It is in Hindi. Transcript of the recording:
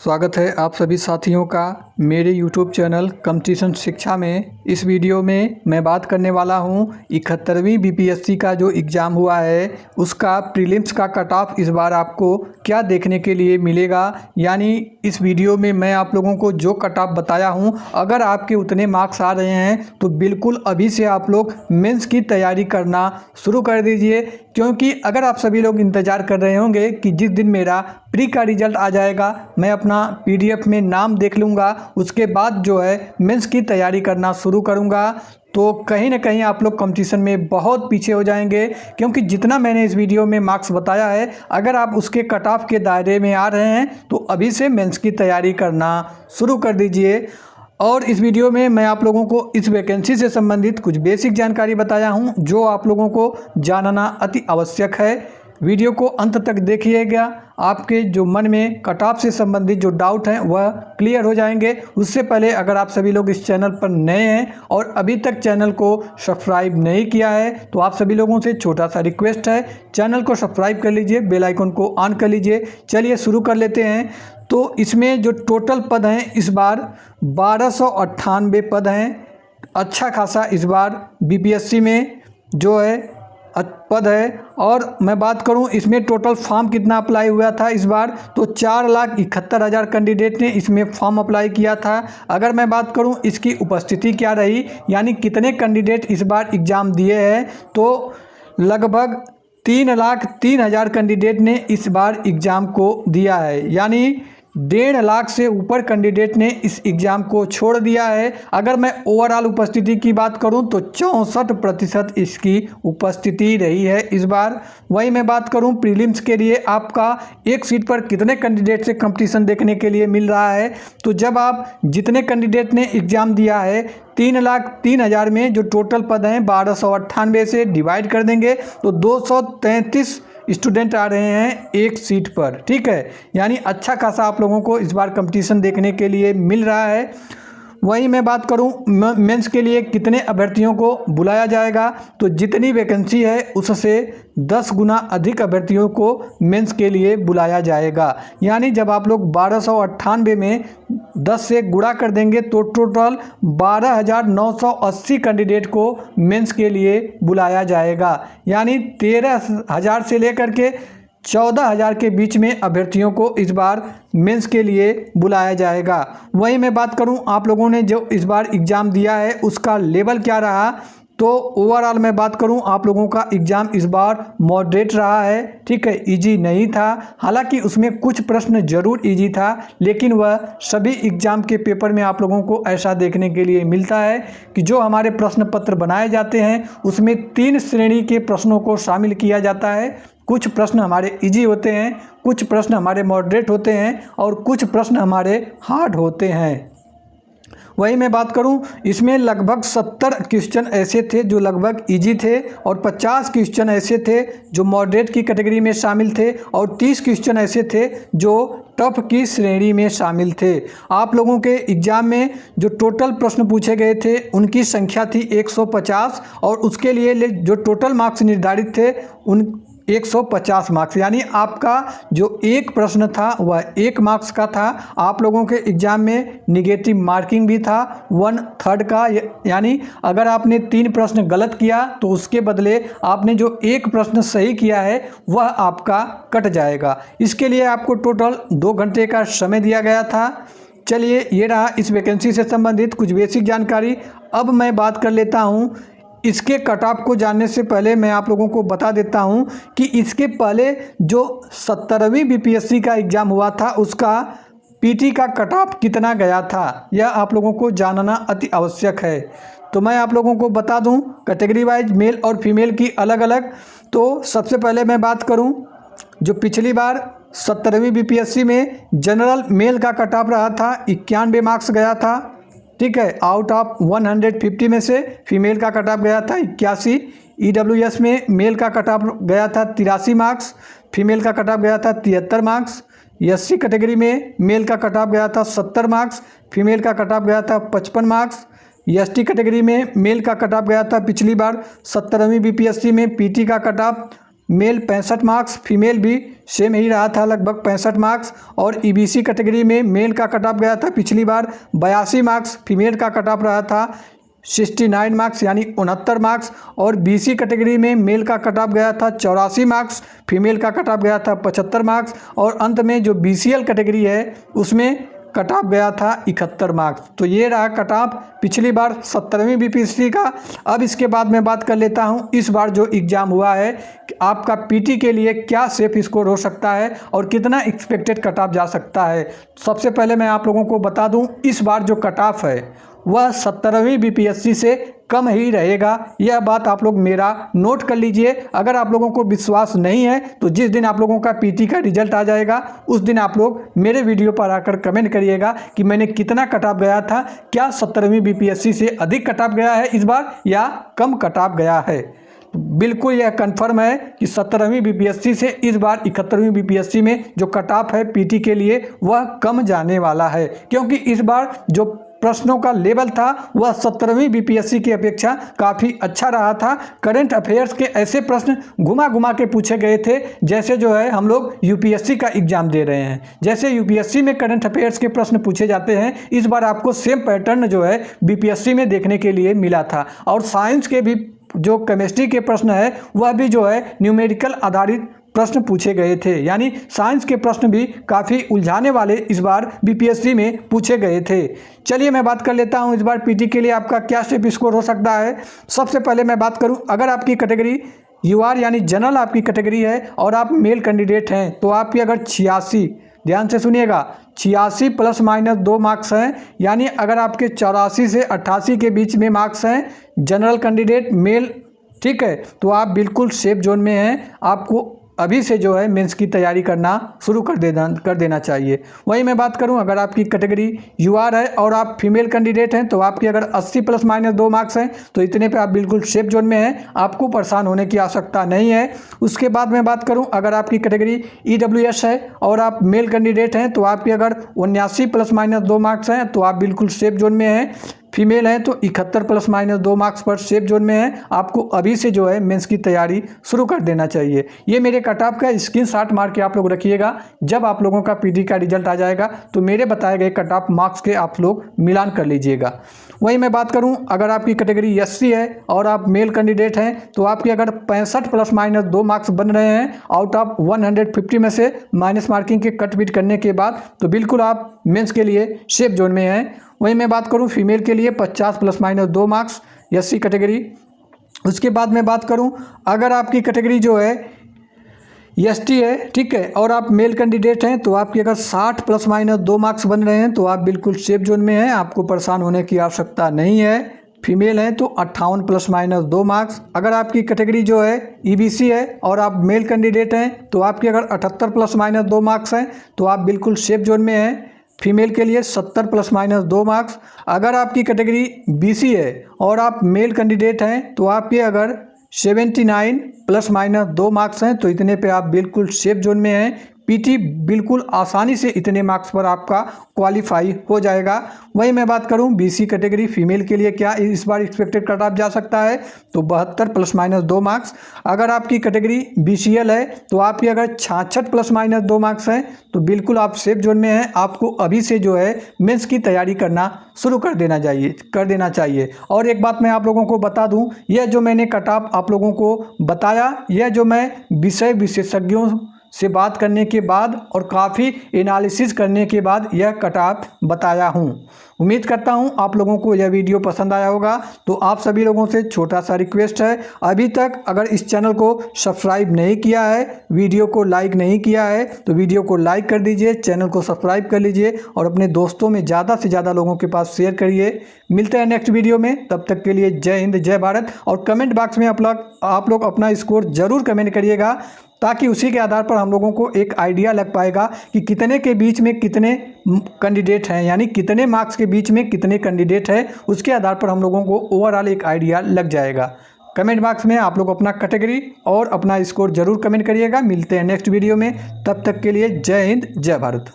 स्वागत है आप सभी साथियों का मेरे YouTube चैनल कंपटीशन शिक्षा में। इस वीडियो में मैं बात करने वाला हूं 71वीं बीपीएससी का जो एग्ज़ाम हुआ है उसका प्रीलिम्स का कट ऑफ इस बार आपको क्या देखने के लिए मिलेगा। यानी इस वीडियो में मैं आप लोगों को जो कट ऑफ बताया हूं, अगर आपके उतने मार्क्स आ रहे हैं तो बिल्कुल अभी से आप लोग मेंस की तैयारी करना शुरू कर दीजिए। क्योंकि अगर आप सभी लोग इंतज़ार कर रहे होंगे कि जिस दिन मेरा प्री का रिजल्ट आ जाएगा मैं अपना पीडीएफ में नाम देख लूँगा, उसके बाद जो है मेंस की तैयारी करना शुरू करूँगा, तो कहीं ना कहीं आप लोग कंपटीशन में बहुत पीछे हो जाएंगे। क्योंकि जितना मैंने इस वीडियो में मार्क्स बताया है, अगर आप उसके कट ऑफ के दायरे में आ रहे हैं तो अभी से मेंस की तैयारी करना शुरू कर दीजिए। और इस वीडियो में मैं आप लोगों को इस वैकेंसी से संबंधित कुछ बेसिक जानकारी बताया हूं जो आप लोगों को जानना अति आवश्यक है। वीडियो को अंत तक देखिएगा, आपके जो मन में कट ऑफ से संबंधित जो डाउट हैं वह क्लियर हो जाएंगे। उससे पहले अगर आप सभी लोग इस चैनल पर नए हैं और अभी तक चैनल को सब्सक्राइब नहीं किया है तो आप सभी लोगों से छोटा सा रिक्वेस्ट है, चैनल को सब्सक्राइब कर लीजिए, बेल आइकन को ऑन कर लीजिए। चलिए शुरू कर लेते हैं। तो इसमें जो टोटल पद हैं इस बार 1298 पद हैं। अच्छा खासा इस बार बीपीएससी में जो है पद है। और मैं बात करूं इसमें टोटल फॉर्म कितना अप्लाई हुआ था इस बार, तो 4,71,000 कैंडिडेट ने इसमें फॉर्म अप्लाई किया था। अगर मैं बात करूं इसकी उपस्थिति क्या रही, यानी कितने कैंडिडेट इस बार एग्ज़ाम दिए हैं, तो लगभग 3,03,000 कैंडिडेट ने इस बार एग्ज़ाम को दिया है। यानी 1.5 लाख से ऊपर कैंडिडेट ने इस एग्ज़ाम को छोड़ दिया है। अगर मैं ओवरऑल उपस्थिति की बात करूं तो 64% इसकी उपस्थिति रही है इस बार। वही मैं बात करूं प्रीलिम्स के लिए आपका एक सीट पर कितने कैंडिडेट से कंपटीशन देखने के लिए मिल रहा है, तो जब आप जितने कैंडिडेट ने एग्ज़ाम दिया है 3,03,000 में जो टोटल पद हैं 1298 से डिवाइड कर देंगे तो 233 स्टूडेंट आ रहे हैं एक सीट पर। ठीक है, यानी अच्छा खासा आप लोगों को इस बार कंपटीशन देखने के लिए मिल रहा है। वहीं मैं बात करूं मेंस के लिए कितने अभ्यर्थियों को बुलाया जाएगा, तो जितनी वैकेंसी है उससे 10 गुना अधिक अभ्यर्थियों को मेंस के लिए बुलाया जाएगा। यानी जब आप लोग 1298 में 10 से गुणा कर देंगे तो टोटल 12,980 कैंडिडेट को मेंस के लिए बुलाया जाएगा। यानी 13,000 से लेकर के 14,000 के बीच में अभ्यर्थियों को इस बार मेंस के लिए बुलाया जाएगा। वहीं मैं बात करूं आप लोगों ने जो इस बार एग्ज़ाम दिया है उसका लेवल क्या रहा, तो ओवरऑल मैं बात करूं आप लोगों का एग्ज़ाम इस बार मॉडरेट रहा है। ठीक है, इजी नहीं था, हालांकि उसमें कुछ प्रश्न जरूर इजी था, लेकिन वह सभी एग्ज़ाम के पेपर में आप लोगों को ऐसा देखने के लिए मिलता है कि जो हमारे प्रश्न पत्र बनाए जाते हैं उसमें 3 श्रेणी के प्रश्नों को शामिल किया जाता है। कुछ प्रश्न हमारे इजी होते हैं, कुछ प्रश्न हमारे मॉडरेट होते हैं और कुछ प्रश्न हमारे हार्ड होते हैं। वही मैं बात करूं इसमें लगभग 70 क्वेश्चन ऐसे थे जो लगभग इजी थे और 50 क्वेश्चन ऐसे थे जो मॉडरेट की कैटेगरी में शामिल थे और 30 क्वेश्चन ऐसे थे जो टफ की श्रेणी में शामिल थे। आप लोगों के एग्ज़ाम में जो टोटल प्रश्न पूछे गए थे उनकी संख्या थी 150 और उसके लिए जो टोटल मार्क्स निर्धारित थे उन 150 मार्क्स। यानी आपका जो एक प्रश्न था वह 1 मार्क्स का था। आप लोगों के एग्ज़ाम में निगेटिव मार्किंग भी था 1/3 का। यानी अगर आपने 3 प्रश्न गलत किया तो उसके बदले आपने जो एक प्रश्न सही किया है वह आपका कट जाएगा। इसके लिए आपको टोटल 2 घंटे का समय दिया गया था। चलिए, ये रहा इस वैकेंसी से संबंधित कुछ बेसिक जानकारी। अब मैं बात कर लेता हूँ इसके कट ऑफ को जानने से पहले मैं आप लोगों को बता देता हूं कि इसके पहले जो 70वीं बीपीएससी का एग्ज़ाम हुआ था उसका पीटी का कट ऑफ कितना गया था, यह आप लोगों को जानना अति आवश्यक है। तो मैं आप लोगों को बता दूं कैटेगरी वाइज मेल और फीमेल की अलग अलग। तो सबसे पहले मैं बात करूं जो पिछली बार 70वीं बीपीएससी में जनरल मेल का कट ऑफ रहा था 91 मार्क्स गया था। ठीक है, आउट ऑफ 150 में से फीमेल का कट ऑफ गया था 81। ईडब्ल्यूएस में मेल का कट ऑफ गया था 83 मार्क्स, फीमेल का कट ऑफ गया था 73 मार्क्स। एससी कैटेगरी में मेल का कट ऑफ गया था 70 मार्क्स, फीमेल का कट ऑफ गया था 55 मार्क्स। एसटी कैटेगरी में मेल का कट ऑफ गया था पिछली बार 70वीं बीपीएससी में पीटी का cut of male 65 marks, female भी सेम ही रहा था लगभग 65 मार्क्स। और ईबीसी कैटेगरी में मेल का कट ऑफ गया था पिछली बार 82 मार्क्स, फीमेल का कट ऑफ रहा था 69 मार्क्स यानी 69 मार्क्स। और बीसी कैटेगरी में मेल का कट ऑफ गया था 84 मार्क्स, फीमेल का कट ऑफ गया था 75 मार्क्स। और अंत में जो बीसीएल कैटेगरी है उसमें कट ऑफ गया था 71 मार्क्स। तो ये रहा कट ऑफ पिछली बार 17वीं बीपीएससी का। अब इसके बाद मैं बात कर लेता हूँ इस बार जो एग्ज़ाम हुआ है कि आपका पीटी के लिए क्या सेफ स्कोर हो सकता है और कितना एक्सपेक्टेड कट ऑफ जा सकता है। सबसे पहले मैं आप लोगों को बता दूँ इस बार जो कट ऑफ है वह 17वीं बीपीएससी से कम ही रहेगा। यह बात आप लोग मेरा नोट कर लीजिए। अगर आप लोगों को विश्वास नहीं है तो जिस दिन आप लोगों का पीटी का रिजल्ट आ जाएगा उस दिन आप लोग मेरे वीडियो पर आकर कमेंट करिएगा कि मैंने कितना कट ऑफ गया था, क्या 17वीं बीपीएससी से अधिक कट ऑफ गया है इस बार या कम कट ऑफ गया है। बिल्कुल यह कंफर्म है कि 17वीं बीपीएससी से इस बार 71वीं बीपीएससी में जो कट ऑफ है पीटी के लिए वह कम जाने वाला है, क्योंकि इस बार जो प्रश्नों का लेवल था वह 17वीं बीपीएससी की अपेक्षा काफ़ी अच्छा रहा था। करंट अफेयर्स के ऐसे प्रश्न घुमा घुमा के पूछे गए थे जैसे जो है हम लोग यूपीएससी का एग्जाम दे रहे हैं। जैसे यूपीएससी में करंट अफेयर्स के प्रश्न पूछे जाते हैं इस बार आपको सेम पैटर्न जो है बीपीएससी में देखने के लिए मिला था। और साइंस के भी जो केमिस्ट्री के प्रश्न है वह भी जो है न्यूमेरिकल आधारित प्रश्न पूछे गए थे, यानी साइंस के प्रश्न भी काफ़ी उलझाने वाले इस बार बीपीएससी में पूछे गए थे। चलिए मैं बात कर लेता हूं इस बार पीटी के लिए आपका क्या सेफ स्कोर हो सकता है। सबसे पहले मैं बात करूं अगर आपकी कैटेगरी यूआर यानी जनरल आपकी कैटेगरी है और आप मेल कैंडिडेट हैं तो आपकी अगर 86, ध्यान से सुनिएगा, 86 ± 2 मार्क्स हैं, यानी अगर आपके 84 से 88 के बीच में मार्क्स हैं जनरल कैंडिडेट मेल, ठीक है, तो आप बिल्कुल सेफ जोन में हैं। आपको अभी से जो है मेंस की तैयारी करना शुरू कर देना चाहिए। वहीं मैं बात करूं अगर आपकी कैटेगरी यूआर है और आप फीमेल कैंडिडेट हैं तो आपकी अगर 80 ± 2 मार्क्स हैं तो इतने पे आप बिल्कुल सेफ जोन में हैं, आपको परेशान होने की आवश्यकता नहीं है। उसके बाद मैं बात करूं अगर आपकी कैटेगरी ईडब्ल्यूएस है और आप मेल कैंडिडेट हैं तो आपकी अगर 79 ± 2 मार्क्स हैं तो आप बिल्कुल सेफ जोन में हैं। फीमेल हैं तो 71 ± 2 मार्क्स पर सेफ जोन में है। आपको अभी से जो है मेंस की तैयारी शुरू कर देना चाहिए। ये मेरे कट ऑफ का स्क्रीनशॉट मार के आप लोग रखिएगा। जब आप लोगों का पीटी का रिजल्ट आ जाएगा तो मेरे बताए गए कट ऑफ मार्क्स के आप लोग मिलान कर लीजिएगा। वहीं मैं बात करूं अगर आपकी कैटेगरी एससी है और आप मेल कैंडिडेट हैं तो आपकी अगर 65 ± 2 मार्क्स बन रहे हैं आउट ऑफ 150 में से माइनस मार्किंग के कट बीट करने के बाद तो बिल्कुल आप मेंस के लिए सेफ जोन में हैं। वहीं मैं बात करूं फीमेल के लिए 50 ± 2 मार्क्स एससी कैटेगरी। उसके बाद मैं बात करूं अगर आपकी कैटेगरी जो है एसटी है, ठीक है, और आप मेल कैंडिडेट हैं तो आपकी अगर 60 ± 2 मार्क्स बन रहे हैं तो आप बिल्कुल सेफ जोन में हैं, आपको परेशान होने की आवश्यकता नहीं है। फीमेल हैं तो 58 ± 2 मार्क्स। अगर आपकी कैटेगरी जो है ईबीसी है और आप मेल कैंडिडेट हैं तो आपकी अगर 78 ± 2 मार्क्स हैं तो आप बिल्कुल सेफ जोन में हैं। फीमेल के लिए 70 ± 2 मार्क्स। अगर आपकी कैटेगरी बीसी है और आप मेल कैंडिडेट हैं तो आपके अगर 79 ± 2 मार्क्स हैं तो इतने पे आप बिल्कुल सेफ जोन में हैं। पीटी बिल्कुल आसानी से इतने मार्क्स पर आपका क्वालिफाई हो जाएगा। वहीं मैं बात करूं बीसी कैटेगरी फीमेल के लिए क्या इस बार एक्सपेक्टेड कट ऑफ जा सकता है तो 72 ± 2 मार्क्स। अगर आपकी कैटेगरी बीसीएल है तो आपकी अगर 66 ± 2 मार्क्स हैं तो बिल्कुल आप सेफ जोन में हैं। आपको अभी से जो है मेंस की तैयारी करना शुरू कर देना चाहिए। और एक बात मैं आप लोगों को बता दूं, यह जो मैंने कट ऑफ आप लोगों को बताया यह जो मैं विषय विशेषज्ञों से बात करने के बाद और काफ़ी एनालिसिस करने के बाद यह कट ऑफ बताया हूँ। उम्मीद करता हूँ आप लोगों को यह वीडियो पसंद आया होगा। तो आप सभी लोगों से छोटा सा रिक्वेस्ट है, अभी तक अगर इस चैनल को सब्सक्राइब नहीं किया है, वीडियो को लाइक नहीं किया है तो वीडियो को लाइक कर दीजिए, चैनल को सब्सक्राइब कर लीजिए और अपने दोस्तों में ज़्यादा से ज़्यादा लोगों के पास शेयर करिए। मिलते हैं नेक्स्ट वीडियो में, तब तक के लिए जय हिंद जय भारत। और कमेंट बॉक्स में आप लोग अपना स्कोर ज़रूर कमेंट करिएगा ताकि उसी के आधार पर हम लोगों को एक आइडिया लग पाएगा कि कितने के बीच में कितने कैंडिडेट हैं, यानी कितने मार्क्स के बीच में कितने कैंडिडेट हैं, उसके आधार पर हम लोगों को ओवरऑल एक आइडिया लग जाएगा। कमेंट बॉक्स में आप लोग अपना कैटेगरी और अपना स्कोर जरूर कमेंट करिएगा। मिलते हैं नेक्स्ट वीडियो में, तब तक के लिए जय हिंद जय भारत।